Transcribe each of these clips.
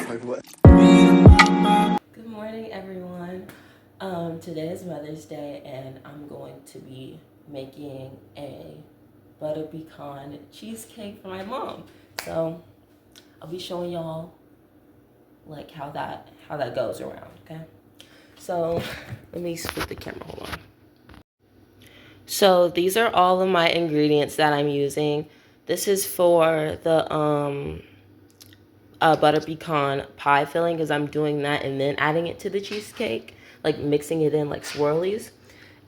Good morning, everyone. Today is Mother's Day, and I'm going to be making a butter pecan cheesecake for my mom. So I'll be showing y'all like how that goes around. Okay. So let me split the camera. Hold on. So these are all of my ingredients that I'm using. This is for the butter pecan pie filling because I'm doing that and then adding it to the cheesecake, like mixing it in like swirlies.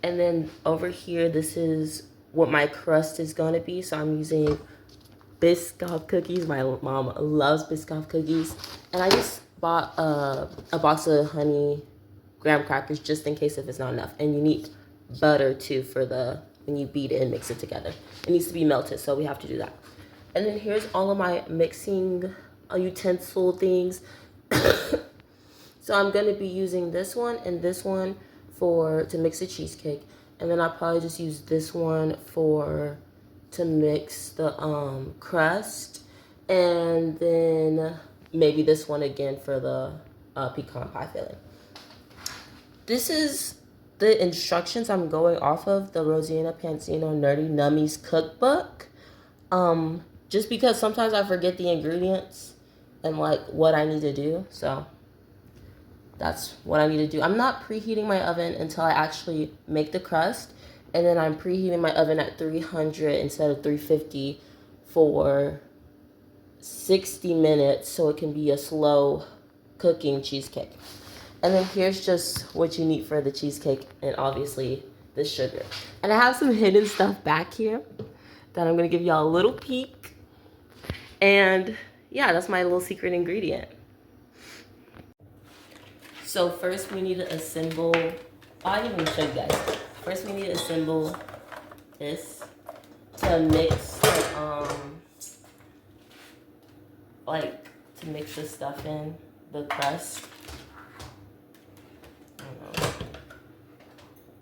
And then over here, this is what my crust is going to be. So I'm using Biscoff cookies. My mom loves Biscoff cookies. And I just bought a box of honey graham crackers just in case if it's not enough. And you need butter too for when you beat it and mix it together. It needs to be melted, so we have to do that. And then here's all of my mixing utensil things. So I'm going to be using this one and this one to mix the cheesecake. And then I'll probably just use this one to mix the crust. And then maybe this one again for the pecan pie filling. This is the instructions I'm going off of, the Rosina Pansino Nerdy Nummies cookbook. Just because sometimes I forget the ingredients and like what I need to do. So that's what I need to do. I'm not preheating my oven until I actually make the crust. And then I'm preheating my oven at 300 instead of 350 for 60 minutes so it can be a slow cooking cheesecake. And then here's just what you need for the cheesecake and obviously the sugar. And I have some hidden stuff back here that I'm going to give y'all a little peek. And yeah, that's my little secret ingredient. So first we need to assemble, I didn't even show you guys. First we need to assemble this to mix to mix the stuff in, the crust.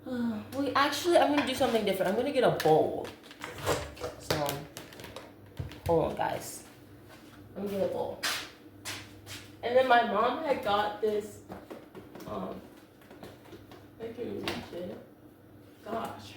Wait, actually I'm gonna do something different. I'm gonna get a bowl. So, hold on guys. I'm gonna get a bowl. And then my mom had got this, I can reach it. Gosh.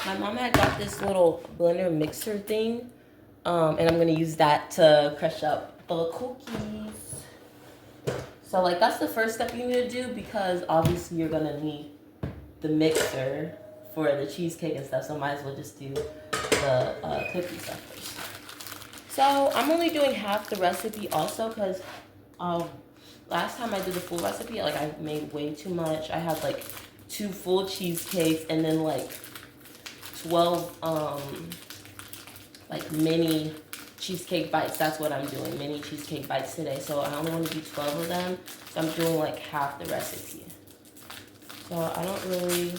My mom had got this little blender mixer thing, and I'm gonna use that to crush up the cookies. So like that's the first step you need to do because obviously you're gonna need the mixer for the cheesecake and stuff. So might as well just do the cookie stuff first. So I'm only doing half the recipe also because last time I did the full recipe, like I made way too much. I had like 2 full cheesecakes and then like 12 like mini cheesecake bites. That's what I'm doing, mini cheesecake bites today. So I only want to do 12 of them. So I'm doing like half the recipe. So I don't really,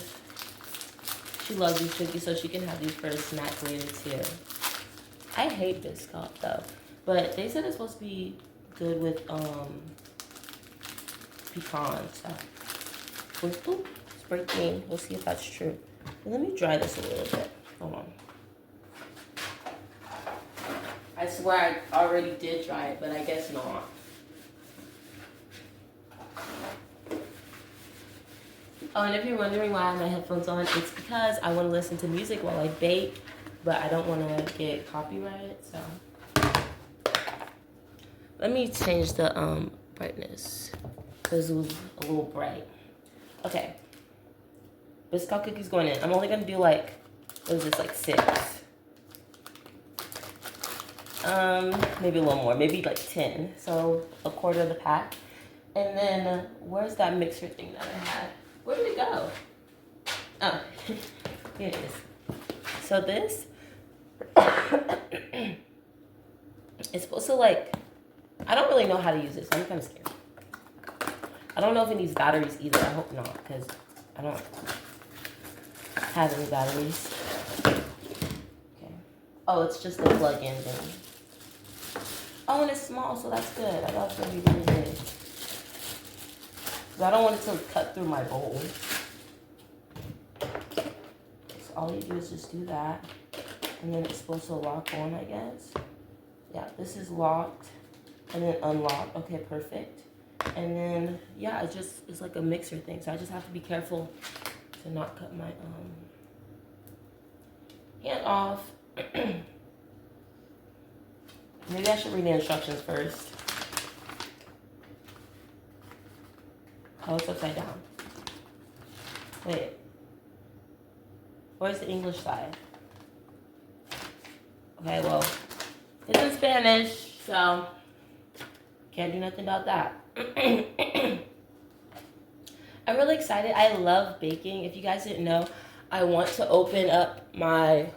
she loves these cookies so she can have these for a snack later too. I hate Biscoff though, but they said it's supposed to be good with pecans. So it's breaking. We'll see if that's true. Let me dry this a little bit. Hold on. I swear I already did dry it, but I guess not. Oh, and if you're wondering why I have my headphones on, it's because I want to listen to music while I bake, but I don't want to get copyrighted, so. Let me change the brightness, because it was a little bright. Okay. Biscoff cookies going in. I'm only going to do like, what is this, like 6. Maybe a little more, maybe like 10. So a quarter of the pack. And then where's that mixer thing that I had? Where did it go? Oh, here it is. So this it's supposed to like, I don't really know how to use it, so I'm kind of scared. I don't know if it needs batteries either. I hope not, because I don't have any batteries. Okay. Oh, it's just the plug-in thing. Oh, and it's small, so that's good. I thought it was going to be really big. But I don't want it to cut through my bowl. So all you do is just do that. And then it's supposed to lock on, I guess. Yeah, this is locked. And then unlock. Okay, perfect. And then, yeah, it's like a mixer thing. So I just have to be careful to not cut my hand off. Maybe I should read the instructions first. Oh, it's upside down. Wait. Where's the English side? Okay, well, it's in Spanish, so can't do nothing about that. I'm really excited. I love baking. If you guys didn't know, I want to open up my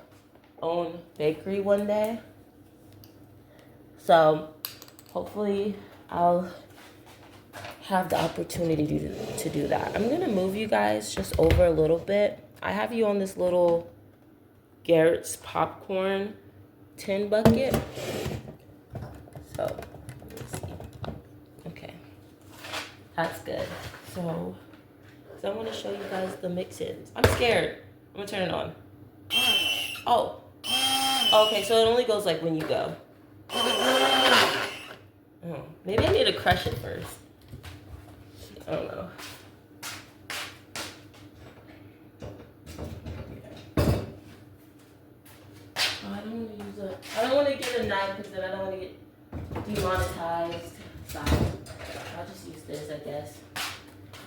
own bakery one day. So hopefully I'll have the opportunity to do that. I'm going to move you guys just over a little bit. I have you on this little Garrett's popcorn tin bucket. So, let me see. Okay. That's good. So I want to show you guys the mix-ins. I'm scared. I'm going to turn it on. Oh. Okay, so it only goes like when you go. Oh, maybe I need to crush it first. I don't know. Oh, I don't want to get a knife because then I don't want to get demonetized. So I'll just use this, I guess.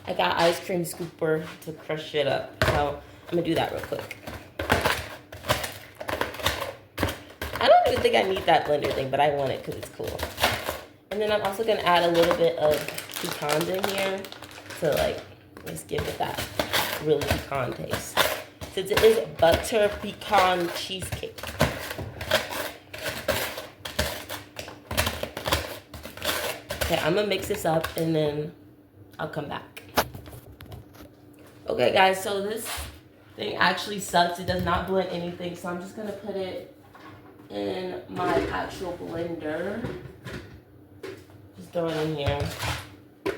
I got ice cream scooper to crush it up. So I'm going to do that real quick. I don't even think I need that blender thing, but I want it because it's cool. And then I'm also going to add a little bit of pecans in here to like just give it that really pecan taste. Since it is butter pecan cheesecake. Okay, I'm going to mix this up and then I'll come back. Okay guys, so this thing actually sucks. It does not blend anything, so I'm just going to put it in my actual blender. Just throw it in here. Let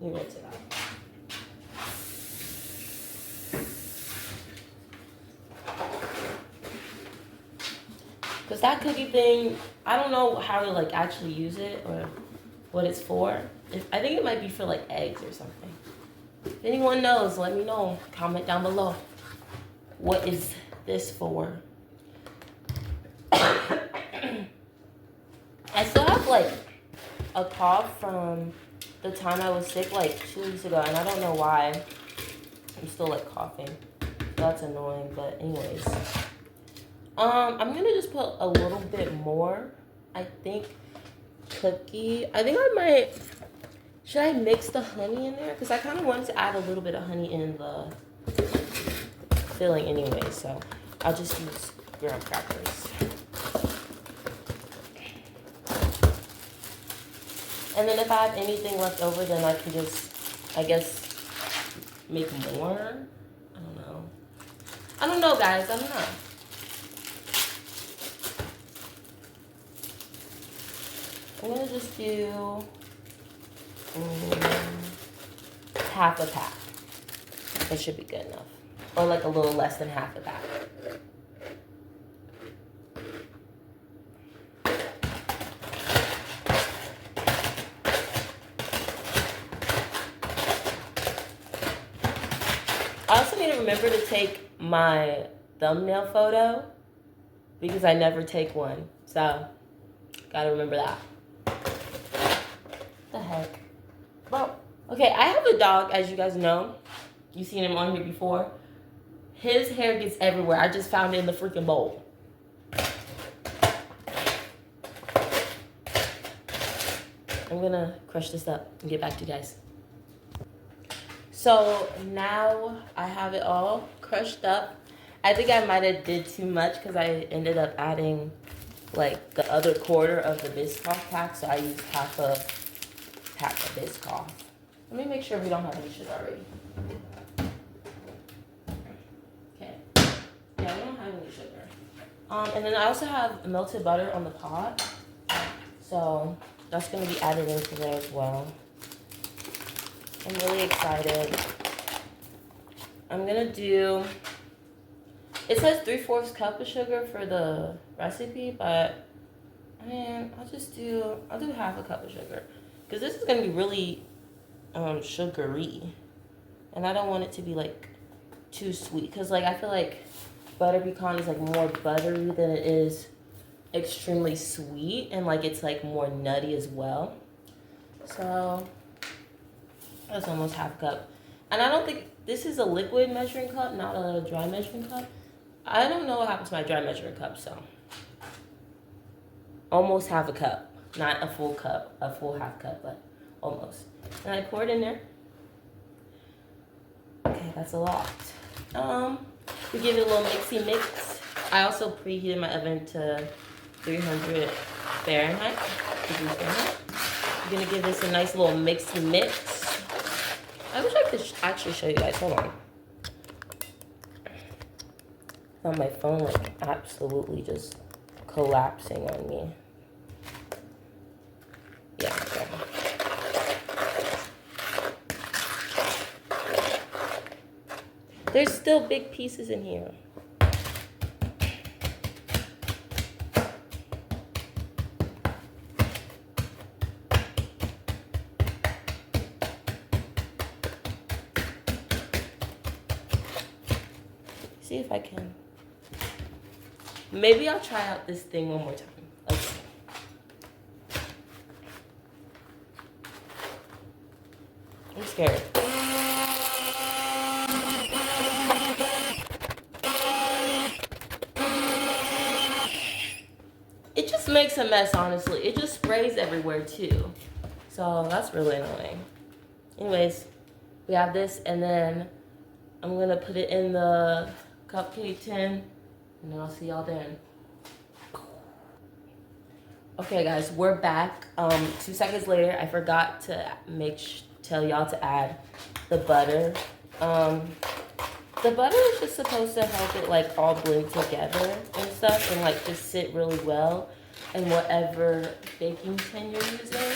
me rinse it out. Because that cookie thing, I don't know how to like actually use it or what it's for. I think it might be for like eggs or something. If anyone knows, let me know. Comment down below. What is this for? I still have like a cough from the time I was sick like 2 weeks ago, and I don't know why. I'm still like coughing. That's annoying, but anyways. I'm gonna just put a little bit more. I think cookie. I think I might. Should I mix the honey in there? Because I kind of wanted to add a little bit of honey in the filling anyway, so I'll just use graham crackers. And then if I have anything left over, then I can just, I guess, make more. I don't know, guys. I don't know. I'm going to just do half a pack. That should be good enough. Or like a little less than half a pack. I also need to remember to take my thumbnail photo because I never take one. So, gotta remember that. What the heck? Well, okay, I have a dog, as you guys know. You've seen him on here before. His hair gets everywhere. I just found it in the freaking bowl. I'm gonna crush this up and get back to you guys. So now I have it all crushed up. I think I might have did too much because I ended up adding like the other quarter of the Biscoff pack. So I used half a pack of Biscoff. Let me make sure we don't have any sugar already. Okay. Yeah, we don't have any sugar. And then I also have melted butter on the pot. So that's going to be added into there as well. I'm really excited. I'm going to do, it says 3/4 cup of sugar for the recipe, but man, I'll do half a cup of sugar. Because this is going to be really sugary. And I don't want it to be like too sweet. Because like I feel like butter pecan is like more buttery than it is extremely sweet. And like it's like more nutty as well. So that's almost half a cup. And I don't think this is a liquid measuring cup, not a dry measuring cup. I don't know what happens to my dry measuring cup, so almost half a cup. Not a full cup, a full half cup, but almost. And I pour it in there. Okay, that's a lot. We give it a little mixy mix. I also preheated my oven to 300 Fahrenheit. I'm gonna give this a nice little mixy mix. I wish I could actually show you guys. Hold on. On my phone, like absolutely just collapsing on me. Yeah. Okay. There's still big pieces in here. See if I can. Maybe I'll try out this thing one more time. Okay. I'm scared. It just makes a mess, honestly. It just sprays everywhere too. So that's really annoying. Anyways, we have this, and then I'm gonna put it in the cupcake tin, and then I'll see y'all then. Okay guys, we're back. 2 seconds later, I forgot to tell y'all to add the butter. The butter is just supposed to help it like all blend together and stuff, and like just sit really well in whatever baking tin you're using.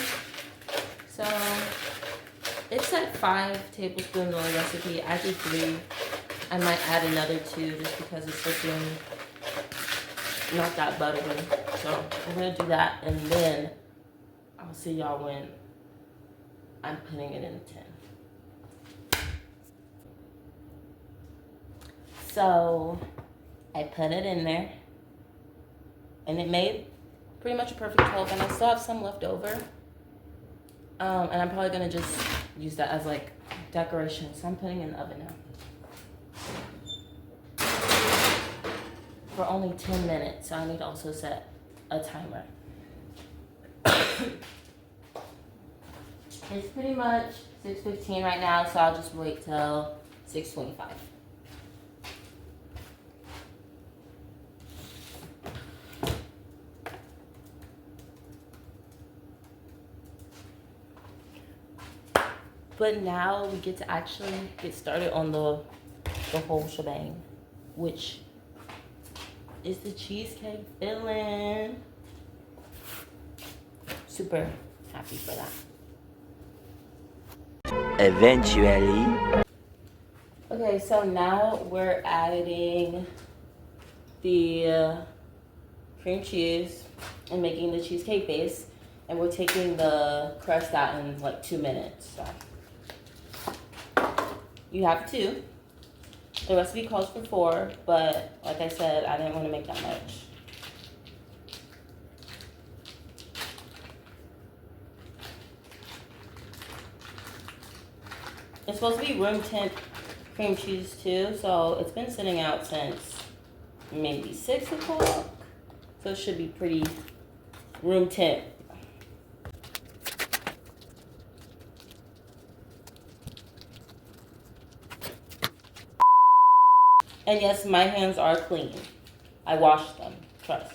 So it's at 5 tablespoons on the recipe. I did 3. I might add another 2 just because it's looking not that buttery. So I'm gonna do that, and then I'll see y'all when I'm putting it in the tin. So I put it in there, and it made pretty much a perfect 12, and I still have some left over. And I'm probably gonna just use that as like decoration. So I'm putting it in the oven now for only 10 minutes. So I need to also set a timer. It's pretty much 6:15 right now, so I'll just wait till 6:25. But now we get to actually get started on the whole shebang, which is the cheesecake filling. Super happy for that. Eventually. Okay, so now we're adding the cream cheese and making the cheesecake base, and we're taking the crust out in like 2 minutes. So you have 2. The recipe calls for 4, but like I said, I didn't want to make that much. It's supposed to be room temp cream cheese too, so it's been sitting out since maybe 6 o'clock. So it should be pretty room temp. And yes, my hands are clean. I washed them, trust.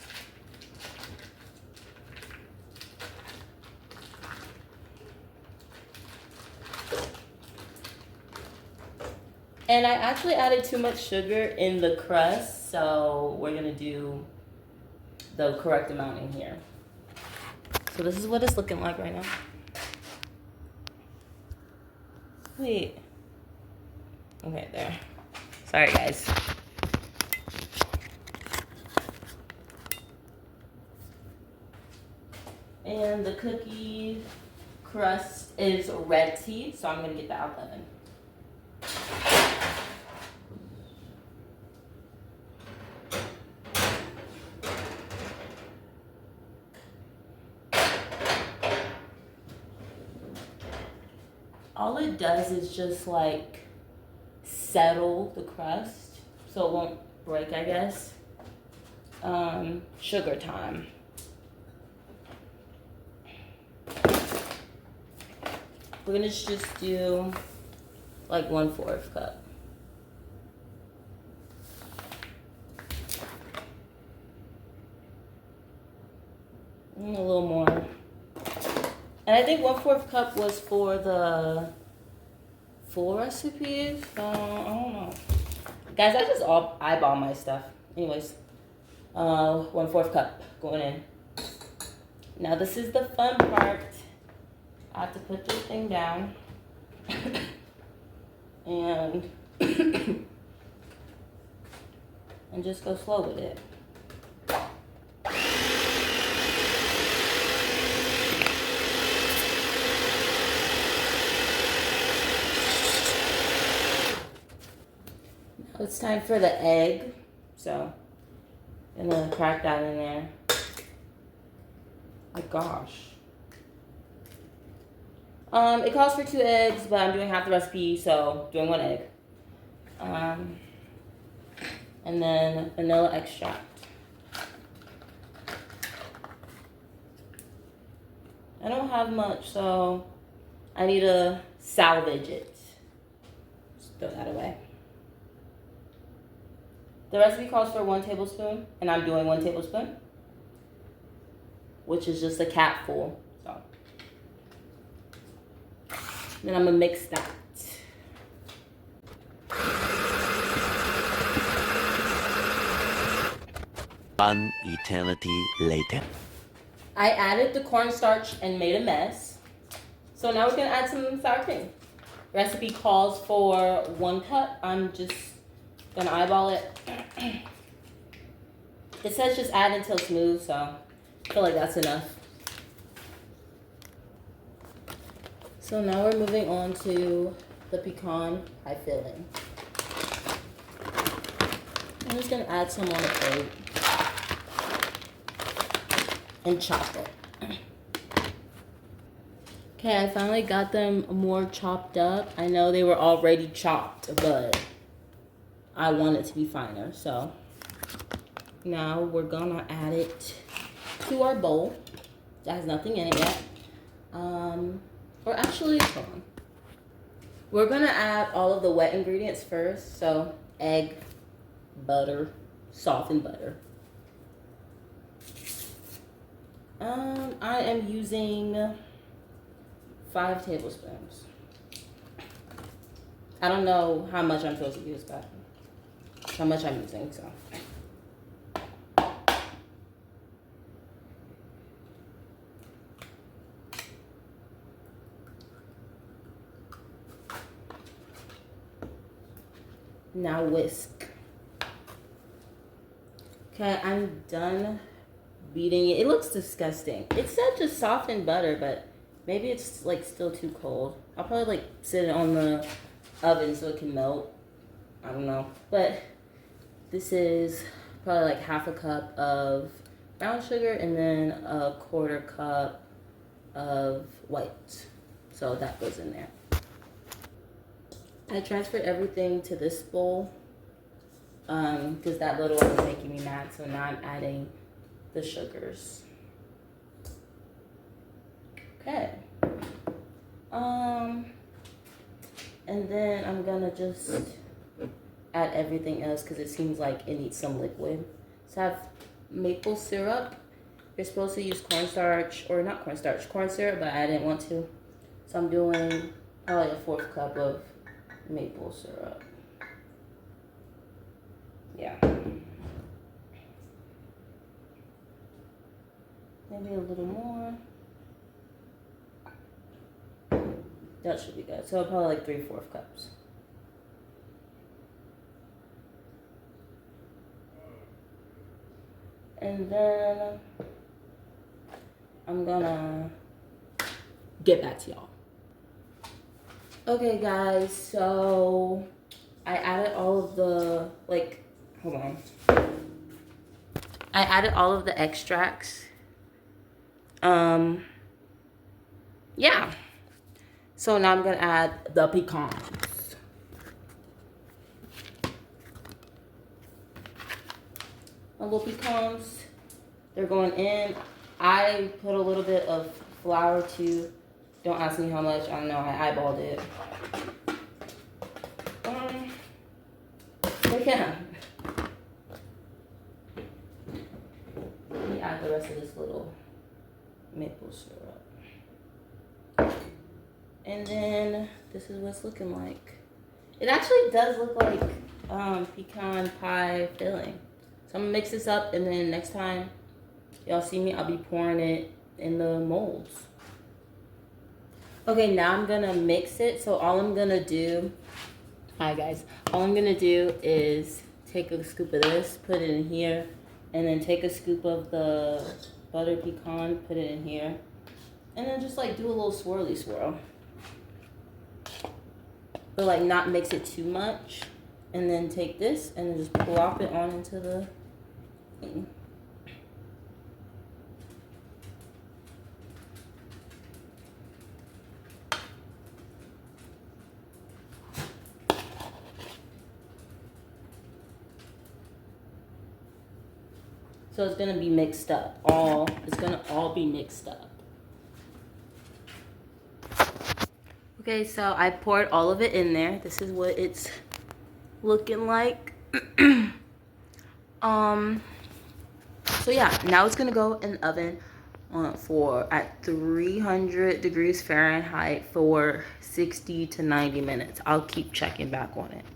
And I actually added too much sugar in the crust, so we're gonna do the correct amount in here. So So this is what it's looking like right now. Wait. Okay, there. Sorry, guys. And the cookie crust is ready, so I'm gonna get that out of the oven. All it does is just like settle the crust so it won't break, I guess. Sugar time. We're gonna just do like 1/4 cup. A little more. And I think 1/4 cup was for the full recipe. So I don't know. Guys, I just all eyeball my stuff. Anyways, 1/4 cup going in. Now this is the fun part. I have to put this thing down. and and just go slow with it. Now it's time for the egg. So I'm gonna crack that in there. My gosh. It calls for 2 eggs, but I'm doing half the recipe, so doing 1 egg. And then vanilla extract. I don't have much, so I need to salvage it. Just throw that away. The recipe calls for 1 tablespoon, and I'm doing 1 tablespoon, which is just a capful. So then I'm gonna mix that. One eternity later. I added the cornstarch and made a mess. So now we're gonna add some sour cream. Recipe calls for 1 cup. I'm just gonna eyeball it. It says just add until smooth, so I feel like that's enough. So now we're moving on to the pecan pie filling. I'm just gonna add some on the plate and chop it. Okay, I finally got them more chopped up. I know they were already chopped, but I want it to be finer. So now we're gonna add it to our bowl. That has nothing in it yet. Or actually, hold on. We're gonna add all of the wet ingredients first. So egg, butter, softened butter. I am using 5 tablespoons. I don't know how much I'm supposed to use, but how much I'm using, so. Now whisk. Okay, I'm done beating it. It looks disgusting. It said just softened butter, but maybe it's like still too cold. I'll probably like sit it on the oven so it can melt. I don't know. But this is probably like half a cup of brown sugar and then a 1/4 cup of white. So that goes in there. I transferred everything to this bowl because that little one was making me mad. So now I'm adding the sugars. Okay. And then I'm gonna just add everything else because it seems like it needs some liquid. So I have maple syrup. You're supposed to use cornstarch, or not cornstarch, corn syrup, but I didn't want to. So I'm doing probably a 1/4 cup of maple syrup. Yeah. Maybe a little more. That should be good. So probably like 3/4 cups. And then I'm gonna get back to y'all. Okay guys, so I added all of the, hold on. I added all of the extracts. Yeah. So now I'm gonna add the pecans. My little pecans, they're going in. I put a little bit of flour too. Don't ask me how much, I don't know, I eyeballed it. But yeah. Let me add the rest of this little maple syrup. And then this is what it's looking like. It actually does look like pecan pie filling. So I'm gonna mix this up, and then next time y'all see me, I'll be pouring it in the molds. Okay, now I'm gonna mix it. So all I'm gonna do, hi guys, all I'm gonna do is take a scoop of this, put it in here, and then take a scoop of the butter pecan, put it in here, and then just like do a little swirly swirl. But like not mix it too much, and then take this and then just plop it on into the thing. So it's gonna be mixed up. It's gonna all be mixed up. Okay, so I poured all of it in there. This is what it's looking like. So yeah, now it's gonna go in the oven at 300 degrees Fahrenheit for 60 to 90 minutes. I'll keep checking back on it.